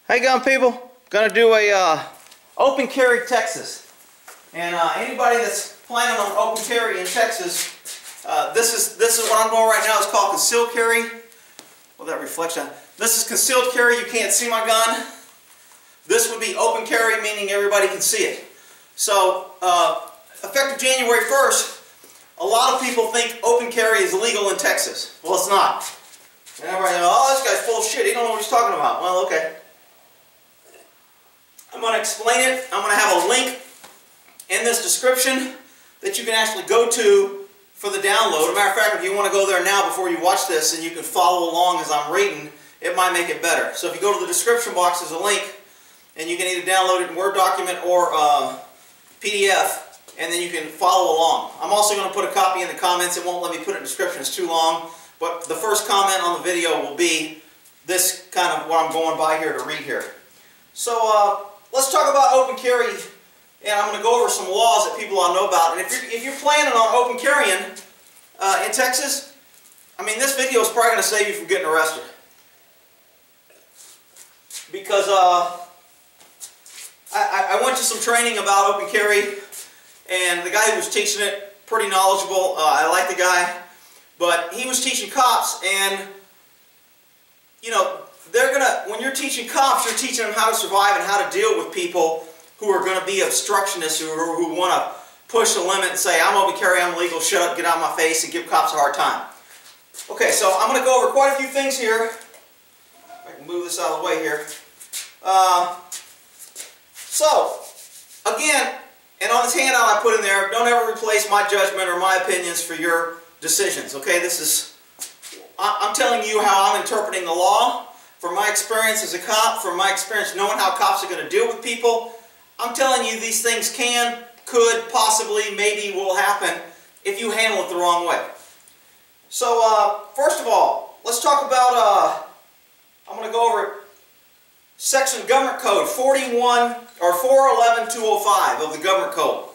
How you going, people? Gonna do a open carry Texas, and anybody that's planning on open carry in Texas, this is what I'm doing right now. It's called concealed carry. Well, that reflection. This is concealed carry. You can't see my gun. This would be open carry, meaning everybody can see it. So, effective January 1st, a lot of people think open carry is illegal in Texas. Well, it's not. And everybody goes, oh, this guy's full of shit. He don't know what he's talking about. Well, okay. I'm going to explain it. I'm going to have a link in this description that you can actually go to for the download. As a matter of fact, if you want to go there now before you watch this and you can follow along as I'm reading, it might make it better. So if you go to the description box, there's a link, and you can either download it in Word document or PDF, and then you can follow along. I'm also going to put a copy in the comments. It won't let me put it in the description. It's too long. But the first comment on the video will be this kind of what I'm going by here to read here. So let's talk about open carry, and I'm going to go over some laws that people ought to know about. And if you're planning on open carrying in Texas, I mean, this video is probably going to save you from getting arrested. Because I went to some training about open carry, and the guy who was teaching it, pretty knowledgeable. I like the guy. But he was teaching cops, and, you know, when you're teaching cops, you're teaching them how to survive and how to deal with people who are going to be obstructionists, who want to push the limit and say, I'm open carry, I'm illegal, shut up, get out of my face, and give cops a hard time. Okay, so I'm going to go over quite a few things here. If I can move this out of the way here. So, again, and on this handout I put in there, don't ever replace my judgment or my opinions for your decisions. Okay, I'm telling you how I'm interpreting the law. From my experience as a cop, from my experience knowing how cops are going to deal with people, I'm telling you these things could, possibly, maybe will happen if you handle it the wrong way. So, first of all, let's talk about, I'm going to go over Section Government Code 41 or 411-205 of the Government Code.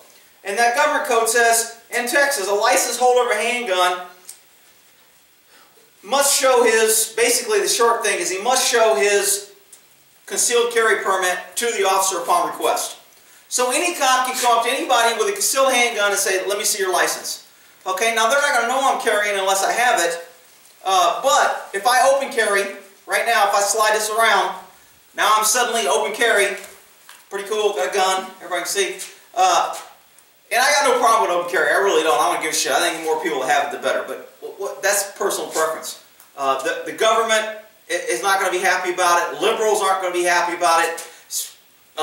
And that Government Code says, in Texas, a license holder of a handgun must show basically the short thing is he must show his concealed carry permit to the officer upon request. So any cop can come up to anybody with a concealed handgun and say, let me see your license. Okay, now they're not going to know I'm carrying unless I have it, but if I open carry, right now if I slide this around, now I'm suddenly open carry, pretty cool, got a gun, everybody can see. And I got no problem with open carry, I really don't, I don't give a shit. I think the more people have it, the better, but that's personal preference. The government is not going to be happy about it, liberals aren't going to be happy about it,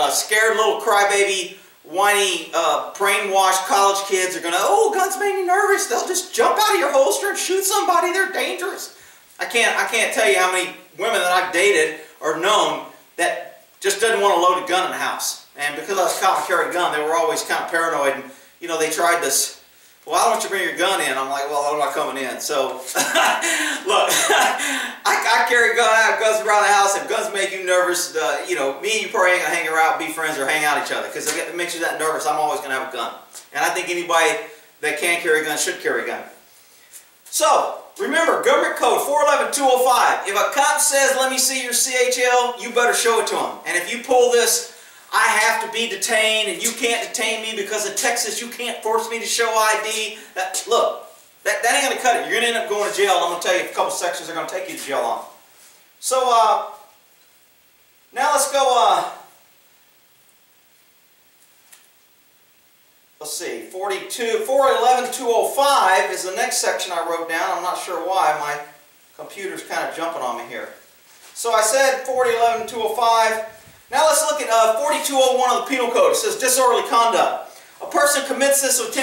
scared little crybaby, whiny, brainwashed college kids are going to, oh, guns make me nervous, they'll just jump out of your holster and shoot somebody, they're dangerous. I can't tell you how many women that I've dated or known that just didn't want to load a gun in the house. And because I was caught and carried a gun, they were always kind of paranoid. And, you know, they tried this, well, I don't want you to bring your gun in. I'm like, well, I'm not coming in. So, look, I carry a gun, I have guns around the house. If guns make you nervous, you know, me and you probably ain't going to hang around, be friends, or hang out each other. Because if it makes you that nervous, I'm always going to have a gun. And I think anybody that can carry a gun should carry a gun. So, remember, Government Code 411-205. If a cop says, let me see your CHL, you better show it to him. And if you pull this, I have to be detained and you can't detain me because in Texas you can't force me to show ID. Look, that ain't going to cut it. You're going to end up going to jail. I'm going to tell you a couple sections they're going to take you to jail on. So, now let's go, let's see, 411-205 is the next section I wrote down. I'm not sure why. My computer's kind of jumping on me here. So I said 411-205. Now let's look at 4201 of the Penal Code. It says disorderly conduct. A person commits this when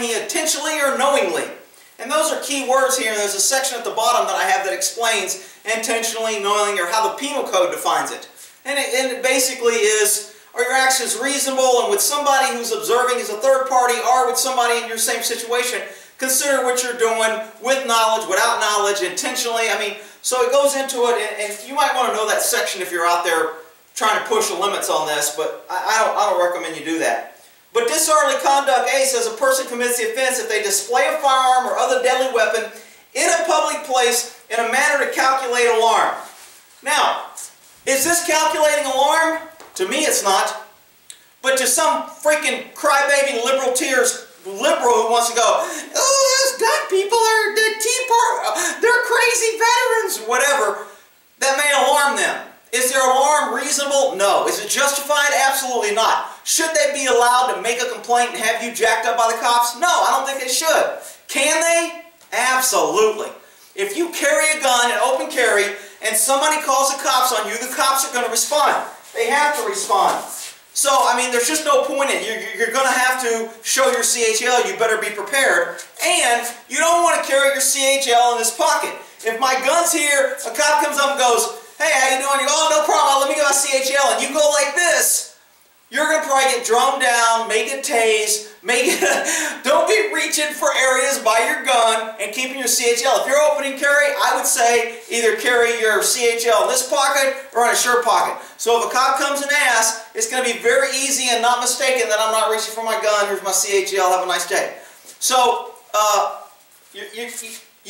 he intentionally or knowingly. And those are key words here. And there's a section at the bottom that I have that explains intentionally, knowingly, or how the Penal Code defines it. And it basically is, are your actions reasonable? And with somebody who's observing as a third party or with somebody in your same situation, consider what you're doing with knowledge, without knowledge, intentionally. I mean, so it goes into it, and you might want to know that section if you're out there trying to push the limits on this, but I don't recommend you do that. But disorderly conduct A says a person commits the offense if they display a firearm or other deadly weapon in a public place in a manner to calculate alarm. Now, Is this calculating alarm? To me it's not. But to some freaking crybaby liberal who wants to go, oh, those gun people are the Tea Party, they're crazy veterans, whatever, that may alarm them. Is their alarm reasonable? No. Is it justified? Absolutely not. Should they be allowed to make a complaint and have you jacked up by the cops? No, I don't think they should. Can they? Absolutely. If you carry a gun, an open carry, and somebody calls the cops on you, the cops are going to respond. They have to respond. So, I mean, there's just no point in it. You're going to have to show your CHL. You better be prepared. And you don't want to carry your CHL in this pocket. If my gun's here, a cop comes up and goes, hey, how you doing? You go, oh, no problem. Let me get my CHL. And you go like this, you're going to probably get drummed down, make it tased, don't be reaching for areas by your gun and keeping your CHL. If you're opening carry, I would say either carry your CHL in this pocket or in a shirt pocket. So if a cop comes and asks, it's going to be very easy and not mistaken that I'm not reaching for my gun. Here's my CHL. Have a nice day. So you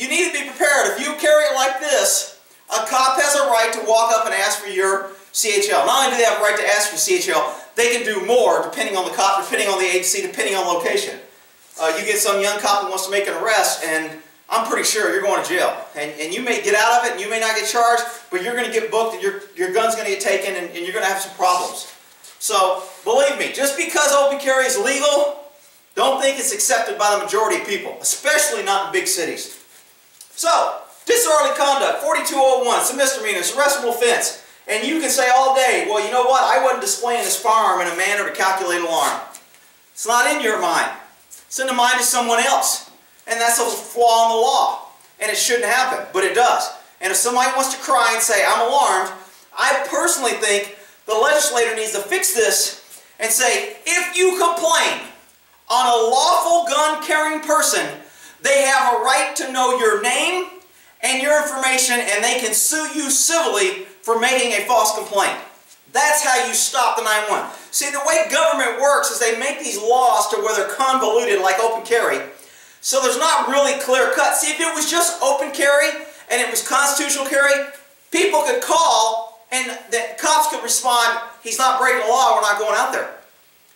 need to be prepared. If you carry it like this, a cop has a right to walk up and ask for your CHL. Not only do they have a right to ask for CHL, they can do more depending on the cop, depending on the agency, depending on location. You get some young cop who wants to make an arrest, and I'm pretty sure you're going to jail. And you may get out of it, and you may not get charged, but you're going to get booked, and your gun's going to get taken, and you're going to have some problems. So, believe me, just because open carry is legal, don't think it's accepted by the majority of people, especially not in big cities. So, disorderly conduct, 4201, it's a misdemeanor, it's a arrestable offense. And you can say all day, well, you know what, I wasn't displaying this firearm in a manner to calculate alarm. It's not in your mind. It's in the mind of someone else. And that's a flaw in the law. And it shouldn't happen, but it does. And if somebody wants to cry and say, I'm alarmed, I personally think the legislator needs to fix this and say, if you complain on a lawful gun-carrying person, they have a right to know your name and your information, and they can sue you civilly for making a false complaint. That's how you stop the 911. See, the way government works is they make these laws to where they're convoluted like open carry. So there's not really clear cut. See, if it was just open carry and it was constitutional carry, people could call and the cops could respond, he's not breaking the law, we're not going out there.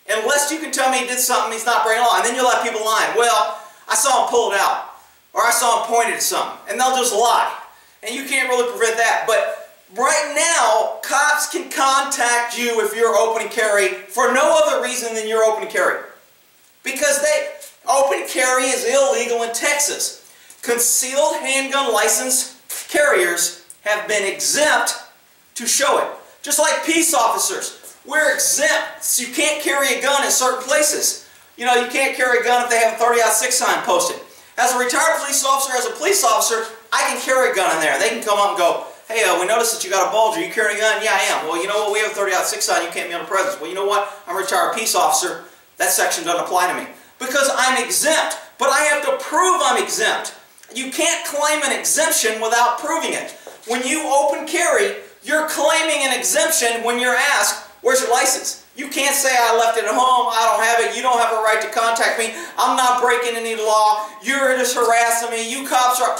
Unless you can tell me he did something, he's not breaking the law. And then you'll have people lying. Well, I saw him pull it out. Or I saw him point at something. And they'll just lie. And you can't really prevent that. But right now, cops can contact you if you're open carry for no other reason than you're open carry. Because open carry is illegal in Texas. Concealed handgun license carriers have been exempt to show it. Just like peace officers. We're exempt. So you can't carry a gun in certain places. You know, you can't carry a gun if they have a 30-06 sign posted. As a retired police officer, as a police officer, I can carry a gun in there. They can come up and go, hey, we noticed that you got a bulge. Are you carrying a gun? Yeah, I am. Well, you know what? We have a 30-06 sign. You can't be on the presence. Well, you know what? I'm a retired peace officer. That section doesn't apply to me. Because I'm exempt. But I have to prove I'm exempt. You can't claim an exemption without proving it. When you open carry, you're claiming an exemption when you're asked, where's your license? You can't say, I left it at home, I don't have it, you don't have a right to contact me, I'm not breaking any law, you're just harassing me, you cops are...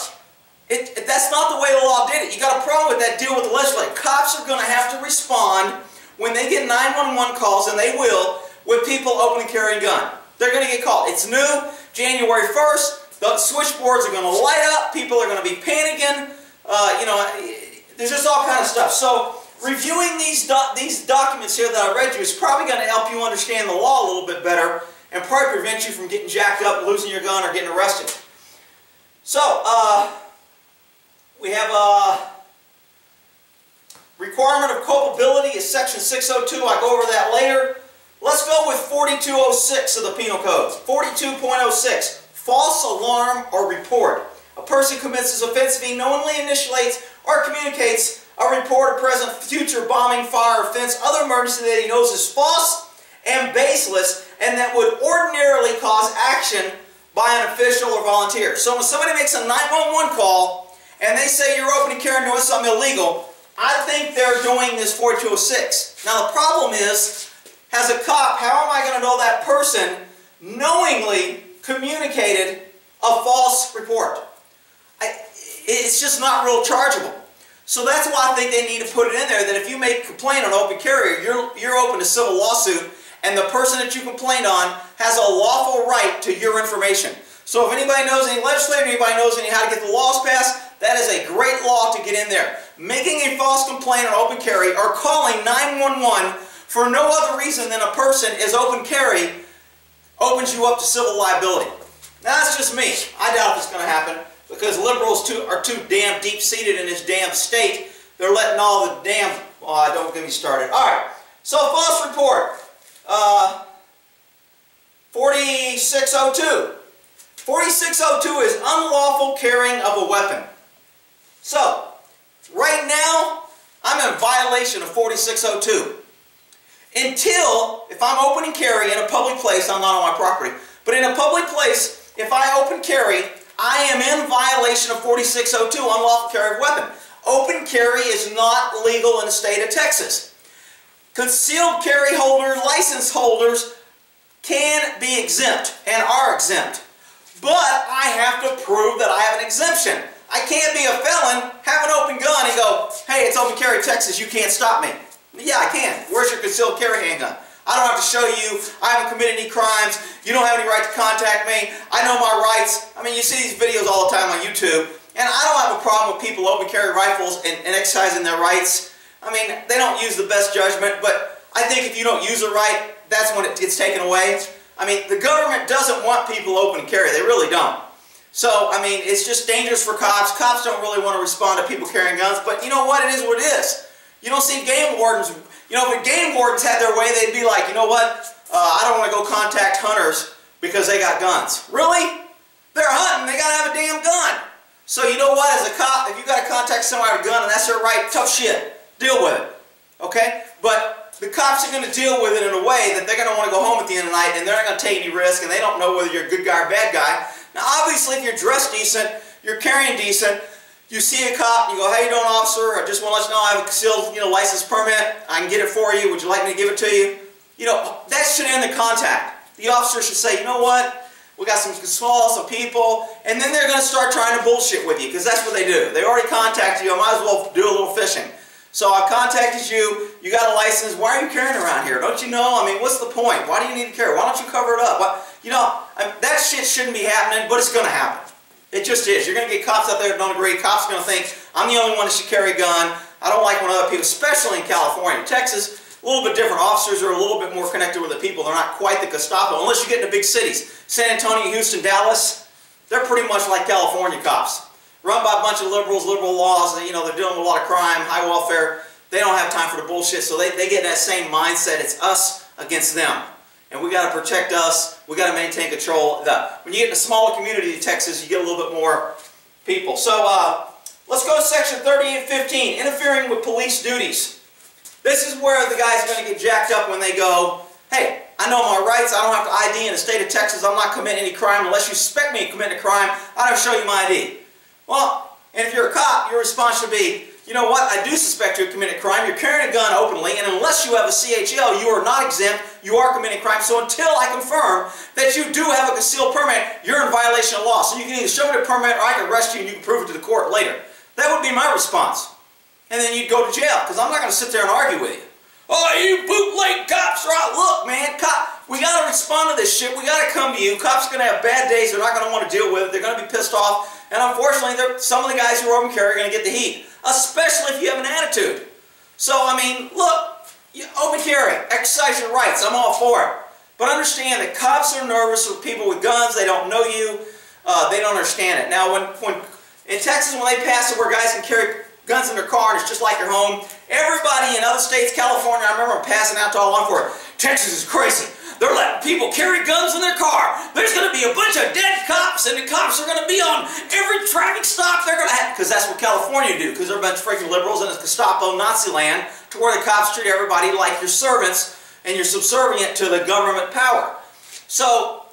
That's not the way the law did it. You got a problem with that, deal with the legislature. Cops are going to have to respond when they get 911 calls, and they will, with people opening carrying a gun. They're going to get called. It's new, January 1st, the switchboards are going to light up, people are going to be panicking, you know, there's just all kind of stuff. So, reviewing these documents here that I read you is probably going to help you understand the law a little bit better and probably prevent you from getting jacked up, losing your gun, or getting arrested. So, we have a requirement of culpability is section 602. I'll go over that later. Let's go with 4206 of the Penal Code. 42.06, false alarm or report. A person commits this offense if he knowingly initiates or communicates a report of present, future bombing, fire, offense, other emergency that he knows is false and baseless and that would ordinarily cause action by an official or volunteer. So when somebody makes a 911 call and they say you're open carry and doing something illegal, I think they're doing this 4206. Now the problem is, as a cop, how am I going to know that person knowingly communicated a false report? It's just not real chargeable. So that's why I think they need to put it in there that if you make a complaint on open carry, you're open to civil lawsuit, and the person that you complained on has a lawful right to your information. So if anybody knows any legislator, anybody knows how to get the laws passed, that is a great law to get in there. Making a false complaint on open carry or calling 911 for no other reason than a person is open carry opens you up to civil liability. Now that's just me. I doubt it's going to happen because liberals are too damn deep-seated in this damn state. They're letting all the damn... Oh, don't get me started. All right. So false report. 4602. 4602 is unlawful carrying of a weapon. So, right now, I'm in violation of 4602. Until, if I'm open and carry in a public place, I'm not on my property, but in a public place, if I open carry, I am in violation of 4602, unlawful carry of weapon. Open carry is not legal in the state of Texas. Concealed carry holders, license holders can be exempt and are exempt. But I have to prove that I have an exemption. I can't be a felon, have an open gun, and go, hey, it's open carry Texas, you can't stop me. Yeah, I can. Where's your concealed carry handgun? I don't have to show you. I haven't committed any crimes. You don't have any right to contact me. I know my rights. I mean, you see these videos all the time on YouTube, and I don't have a problem with people open carry rifles and exercising their rights. I mean, they don't use the best judgment, but I think if you don't use it right, that's when it gets taken away. I mean, the government doesn't want people open carry. They really don't. So, I mean, it's just dangerous for cops. Cops don't really want to respond to people carrying guns, but you know what? It is what it is. You don't see game wardens. You know, if the game wardens had their way, they'd be like, you know what? I don't want to go contact hunters because they got guns. Really? They're hunting. They got to have a damn gun. So, you know what? As a cop, if you got to contact somebody with a gun and that's their right, tough shit. Deal with it. Okay? But the cops are going to deal with it in a way that they're going to want to go home at the end of the night and they're not going to take any risk and they don't know whether you're a good guy or bad guy. Now, obviously, if you're dressed decent, you're carrying decent, you see a cop, you go, how you doing, officer? I just want to let you know I have a concealed, license permit. I can get it for you. Would you like me to give it to you? That should end the contact. The officer should say, you know what? We got some people, and then they're going to start trying to bullshit with you because that's what they do. They already contacted you. I might as well do a little fishing. So I contacted you. You got a license. Why are you carrying around here? Don't you know? I mean, what's the point? Why do you need to carry? Why don't you cover it up? That shit shouldn't be happening, but it's going to happen. It just is. You're going to get cops out there that don't agree. Cops are going to think, I'm the only one that should carry a gun. I don't like when other people, especially in California. Texas, a little bit different. Officers are a little bit more connected with the people. They're not quite the Gestapo, unless you get into big cities. San Antonio, Houston, Dallas, they're pretty much like California cops. Run by a bunch of liberals, liberal laws. They're dealing with a lot of crime, high welfare. They don't have time for the bullshit, so they get that same mindset. It's us against them. And we got to protect us. We got to maintain control. When you get in a smaller community in Texas, you get a little bit more people. So let's go to section 3815, interfering with police duties. This is where the guy's going to get jacked up when they go, hey, I know my rights. I don't have to ID in the state of Texas. I'm not committing any crime unless you suspect me of committing a crime. I don't show you my ID. Well, and if you're a cop, your response should be, you know what, I do suspect you of committing a crime. You're carrying a gun openly, and unless you have a CHL, you are not exempt. You are committing crime. So until I confirm that you do have a concealed permit, you're in violation of law. So you can either show me the permit or I can arrest you and you can prove it to the court later. That would be my response. And then you'd go to jail, because I'm not going to sit there and argue with you. Oh, you bootleg cops are out. Look, man, we got to respond to this shit. We got to come to you. Cops are going to have bad days. They're not going to want to deal with it. They're going to be pissed off. And unfortunately, some of the guys who are open carry are going to get the heat, especially if you have an attitude. So, I mean, look, open carry, exercise your rights. I'm all for it. But understand that cops are nervous with people with guns. They don't know you. They don't understand it. Now, in Texas, when they pass it where guys can carry guns in their car and it's just like your home, everybody in other states, California, I remember passing out to all on for it. Texas is crazy. They're letting people carry guns in their car. There's going to be a bunch of dead cops, and the cops are going to be on every traffic stop they're going to have. Because that's what California do, because they're a bunch of freaking liberals and it's Gestapo Nazi land, to where the cops treat everybody like your servants, and you're subservient to the government power. So,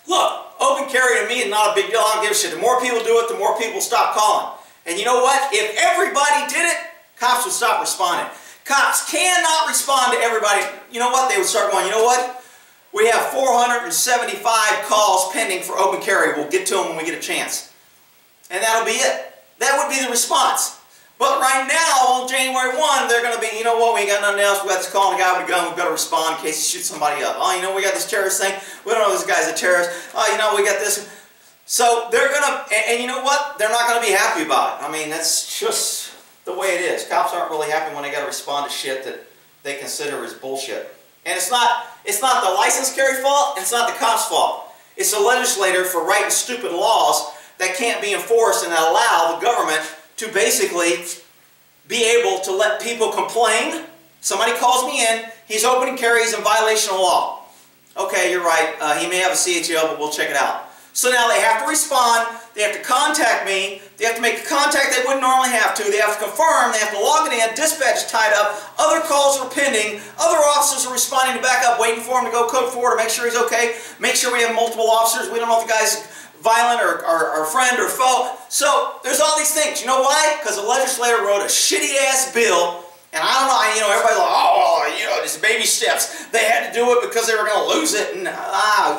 look, open carry to me is not a big deal. I don't give a shit. The more people do it, the more people stop calling. And you know what? If everybody did it, cops would stop responding. Cops cannot respond to everybody. You know what? They would start going, you know what? We have 475 calls pending for open carry. We'll get to them when we get a chance. And that'll be it. That would be the response. But right now, on January 1, they're going to be, you know what, we ain't got nothing else. We got to call a guy with a gun. We've got to respond in case he shoots somebody up. Oh, you know, we got this terrorist thing. We don't know this guy's a terrorist. Oh, you know, we got this. So they're going to, and you know what? They're not going to be happy about it. I mean, that's just the way it is. Cops aren't really happy when they got to respond to shit that they consider as bullshit. And it's not the license carry fault. It's not the cops' fault. It's the legislator for writing stupid laws that can't be enforced and that allow the government to basically be able to let people complain. Somebody calls me in, he's open and carry, he's in violation of law. Okay, you're right, he may have a CHL, but we'll check it out. So now they have to respond, they have to contact me, they have to make the contact they wouldn't normally have to, they have to confirm, they have to log it in, dispatch is tied up, other calls are pending, other officers are responding to back up, waiting for him to go code 4 to make sure he's okay, make sure we have multiple officers, we don't know if the guy's violent or friend or foe. So there's all these things. You know why? Because the legislator wrote a shitty ass bill, and I don't know, you know, everybody's like, oh, you know, just baby steps. They had to do it because they were going to lose it. And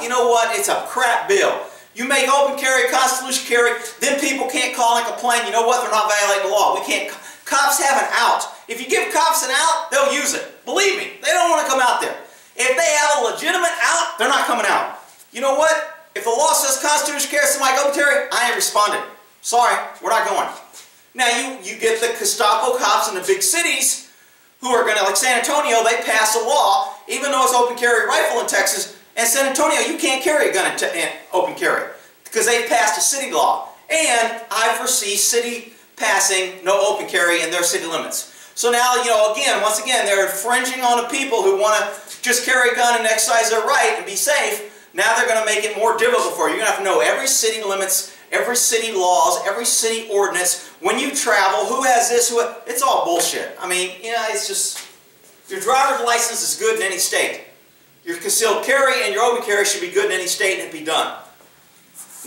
you know what? It's a crap bill. You make open carry, constitutional carry, then people can't call and complain. You know what? They're not violating the law. We can't. Cops have an out. If you give cops an out, they'll use it. Believe me, they don't want to come out there. If they have a legitimate out, they're not coming out. You know what? If the law says constitutional carry, somebody open carry, I ain't responding. Sorry, we're not going. Now you get the Gestapo cops in the big cities who are going to, like San Antonio, they pass a law, even though it's open carry rifle in Texas, and San Antonio, you can't carry a gun in open carry because they've passed a city law. And I foresee city passing no open carry in their city limits. So now, you know, once again, they're infringing on the people who want to just carry a gun and exercise their right and be safe. Now they're going to make it more difficult for you. You're going to have to know every city limits, every city laws, every city ordinance. When you travel, who has this, it's all bullshit. I mean, you know, it's just, your driver's license is good in any state. Your concealed carry and your open carry should be good in any state and it'd be done.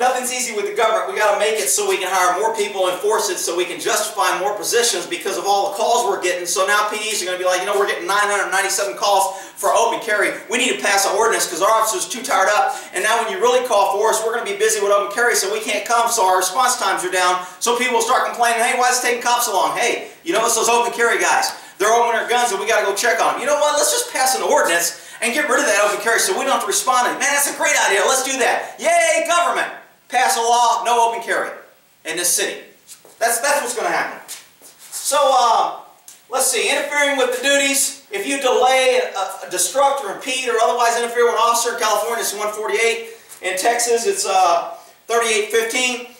Nothing's easy with the government. We got to make it so we can hire more people and enforce it so we can justify more positions because of all the calls we're getting. So now PDs are going to be like, you know, we're getting 997 calls for open carry. We need to pass an ordinance because our officers are too tired up. And now when you really call for us, we're going to be busy with open carry so we can't come, so our response times are down. So people will start complaining, hey, why is it taking cops so long? Hey, you know, it's those open carry guys. They're opening their guns and we got to go check on them. You know what? Let's just pass an ordinance and get rid of that open carry so we don't have to respond. Man, that's a great idea. Let's do that. Yay, government. Pass a law, no open carry in this city. That's what's going to happen. So, let's see, interfering with the duties. If you delay, destruct, or impede, or otherwise interfere with an officer in California, it's 148. In Texas, it's 3815.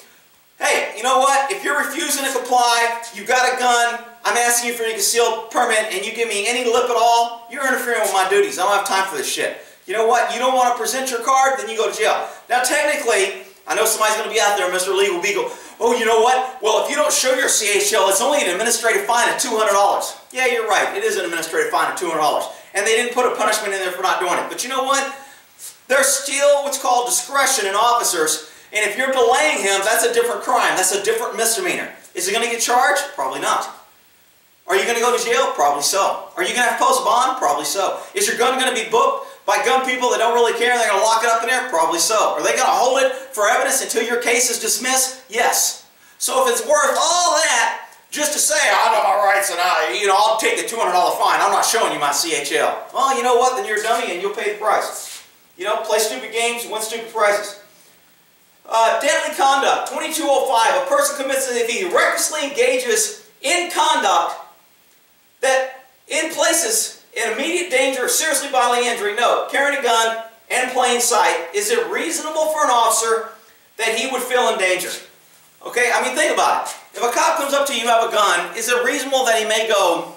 Hey, you know what? If you're refusing to comply, you've got a gun, I'm asking you for a concealed permit, and you give me any lip at all, you're interfering with my duties. I don't have time for this shit. You know what? You don't want to present your card, then you go to jail. Now, technically, I know somebody's going to be out there, Mr. Legal Beagle. Oh, you know what? Well, if you don't show your CHL, it's only an administrative fine of $200. Yeah, you're right. It is an administrative fine of $200. And they didn't put a punishment in there for not doing it. But you know what? There's still what's called discretion in officers. And if you're delaying him, that's a different crime. That's a different misdemeanor. Is he going to get charged? Probably not. Are you going to go to jail? Probably so. Are you going to have to post bond? Probably so. Is your gun going to be booked by gun people that don't really care and they're going to lock it up in there? Probably so. Are they going to hold it for evidence until your case is dismissed? Yes. So if it's worth all that just to say, I know my rights and I'll take the $200 fine, I'm not showing you my CHL. Well, you know what? Then you're a dummy and you'll pay the price. You know, play stupid games, win stupid prizes. Deadly conduct, 2205. A person commits if he recklessly engages in conduct that in places in immediate danger of seriously bodily injury. Note, carrying a gun in plain sight. Is it reasonable for an officer that he would feel in danger? Okay, I mean, think about it. If a cop comes up to you, you have a gun, is it reasonable that he may go,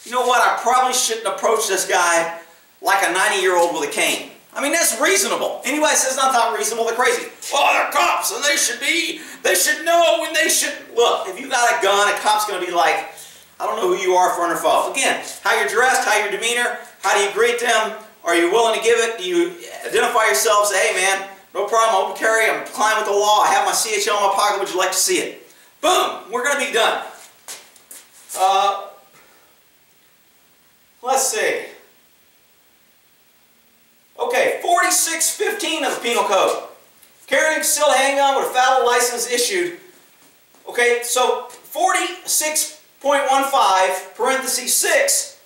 you know what, I probably shouldn't approach this guy like a 90-year-old with a cane? I mean, that's reasonable. Anybody says not that reasonable, they're crazy. Well, they're cops, and they should know when they should. Look, if you got a gun, a cop's going to be like, I don't know who you are, friend or foe. Again, how you're dressed, how your demeanor, how do you greet them? Are you willing to give it? Do you identify yourself, say, hey man, no problem, open carry, I'm complying with the law, I have my CHL in my pocket, would you like to see it? Boom, we're going to be done. Let's see. Okay, 4615 of the Penal Code. Carrying a concealed handgun with a valid license issued. Okay, so 46 .15, parentheses 6,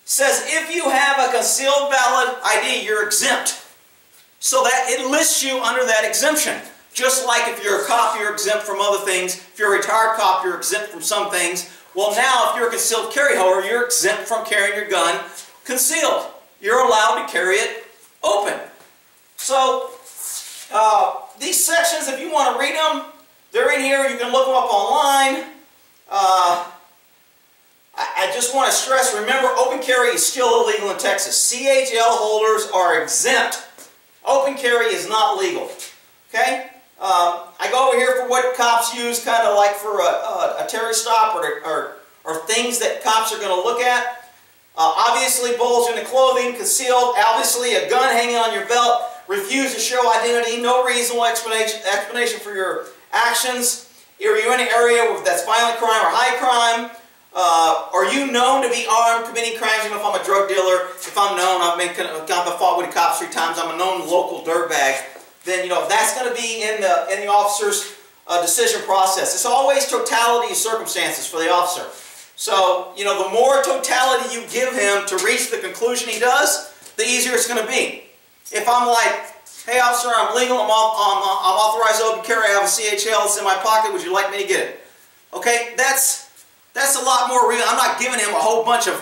says if you have a concealed valid ID, you're exempt. So that it lists you under that exemption. Just like if you're a cop, you're exempt from other things. If you're a retired cop, you're exempt from some things. Well, now if you're a concealed carry holder, you're exempt from carrying your gun concealed. You're allowed to carry it open. So these sections, if you want to read them, they're in here. You can look them up online. I just want to stress, remember, open carry is still illegal in Texas. CHL holders are exempt. Open carry is not legal. Okay? I go over here for what cops use, kind of like for a Terry stop or things that cops are going to look at. Obviously, bulge in the clothing, concealed. Obviously, a gun hanging on your belt. Refuse to show identity. No reasonable explanation for your actions. Are you in an area that's violent crime or high crime? Are you known to be armed, committing crimes? You know, if I'm a drug dealer, if I'm known, I've got the fought with the cops 3 times, I'm a known local dirtbag, then, you know, that's going to be in the officer's decision process. It's always totality of circumstances for the officer. So, you know, the more totality you give him to reach the conclusion he does, the easier it's going to be. If I'm like, hey officer, I'm legal, I'm authorized to open carry, I have a CHL, it's in my pocket, would you like me to get it? Okay, that's a lot more real. I'm not giving him a whole bunch of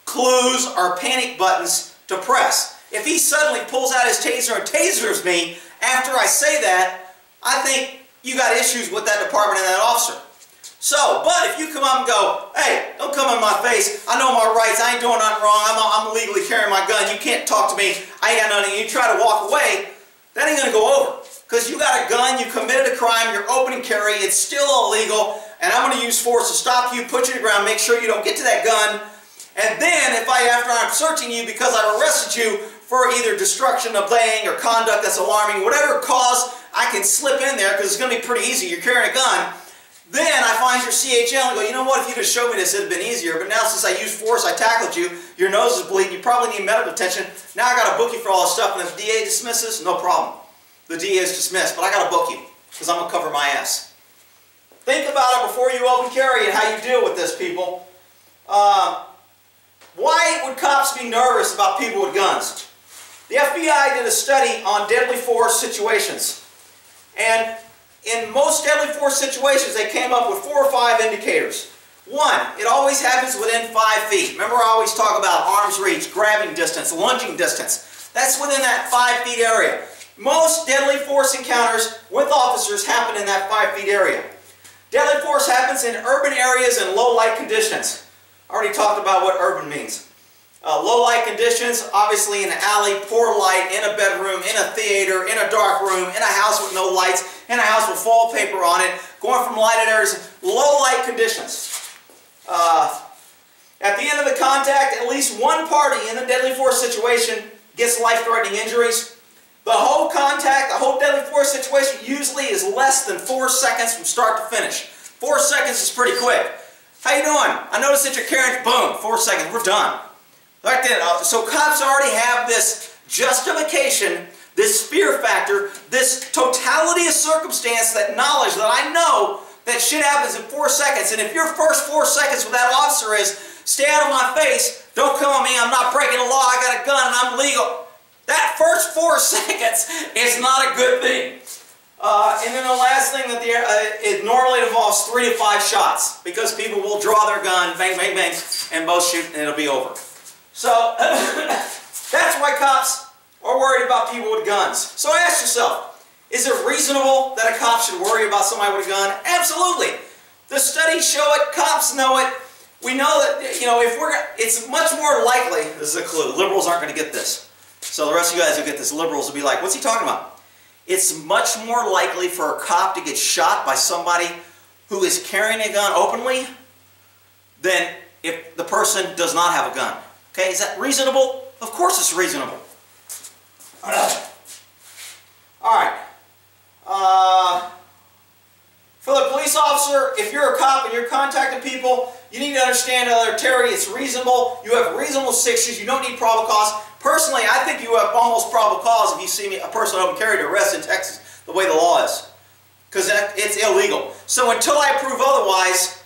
clues or panic buttons to press. If he suddenly pulls out his taser and tasers me after I say that, I think you got issues with that department and that officer. So, but if you come up and go, hey, don't come in my face, I know my rights, I ain't doing nothing wrong, I'm legally carrying my gun, you can't talk to me, I ain't got nothing, and you try to walk away, that ain't going to go over. Because you got a gun, you committed a crime, you're open carry, it's still illegal, and I'm going to use force to stop you, put you to the ground, make sure you don't get to that gun, and then after I'm searching you because I've arrested you for either destruction, obeying, or conduct that's alarming, whatever cause I can slip in there, because it's going to be pretty easy, you're carrying a gun. Then I find your CHL and go, you know what, if you could show me this, it would have been easier. But now since I used force, I tackled you, your nose is bleeding, you probably need medical attention. Now I got to book you for all this stuff, and if the DA dismisses, no problem. The DA is dismissed, but I got to book you, because I'm going to cover my ass. Think about it before you open carry and how you deal with this, people. Why would cops be nervous about people with guns? The FBI did a study on deadly force situations. And in most deadly force situations, they came up with 4 or 5 indicators. 1, it always happens within 5 feet. Remember, I always talk about arm's reach, grabbing distance, lunging distance. That's within that 5 feet area. Most deadly force encounters with officers happen in that 5 feet area. Deadly force happens in urban areas and low light conditions. I already talked about what urban means. Low light conditions, obviously in an alley, poor light, in a bedroom, in a theater, in a dark room, in a house with no lights, in a house with wallpaper on it, going from lighted areas, low light conditions. At the end of the contact, at least one party in the deadly force situation gets life-threatening injuries. The whole contact, the whole deadly force situation usually is less than 4 seconds from start to finish. 4 seconds is pretty quick. How you doing? I noticed that you're carrying, boom, 4 seconds, we're done. Right then, so cops already have this justification, this fear factor, this totality of circumstance, that knowledge that I know that shit happens in 4 seconds. And if your first 4 seconds with that officer is, stay out of my face, don't come at me, I'm not breaking the law, I got a gun and I'm legal. That first 4 seconds is not a good thing. And then the last thing that it normally involves 3 to 5 shots, because people will draw their gun, bang, bang, bang, and both shoot and it'll be over. So that's why cops are worried about people with guns. So ask yourself, is it reasonable that a cop should worry about somebody with a gun? Absolutely. The studies show it, cops know it. We know that, you know, it's much more likely, this is a clue, liberals aren't going to get this. So the rest of you guys will get this. Liberals will be like, what's he talking about? It's much more likely for a cop to get shot by somebody who is carrying a gun openly than if the person does not have a gun. Okay, is that reasonable? Of course it's reasonable. Alright. For the police officer, if you're a cop and you're contacting people, you need to understand that Terry, it's reasonable. You have reasonable suspicions. You don't need probable cause. Personally, I think you have almost probable cause if you see a person open carry to arrest in Texas, the way the law is. Because it's illegal. So until I prove otherwise,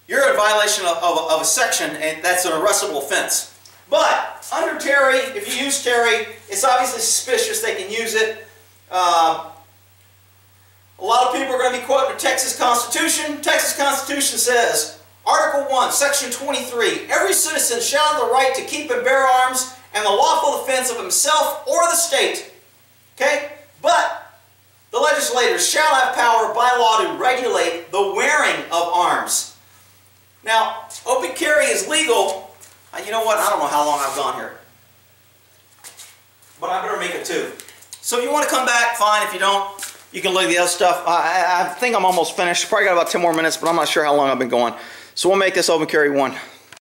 you're in violation of a section, and that's an arrestable offense. But under Terry, if you use Terry, it's obviously suspicious. They can use it. A lot of people are going to be quoting the Texas Constitution. Texas Constitution says, Article 1, Section 23, every citizen shall have the right to keep and bear arms and the lawful defense of himself or the state. Okay? But the legislators shall have power by law to regulate the wearing of arms. Now, open carry is legal. You know what? I don't know how long I've gone here. But I better make it 2. So if you want to come back, fine. If you don't, you can look at the other stuff. I think I'm almost finished. Probably got about 10 more minutes, but I'm not sure how long I've been going. So we'll make this open carry 1.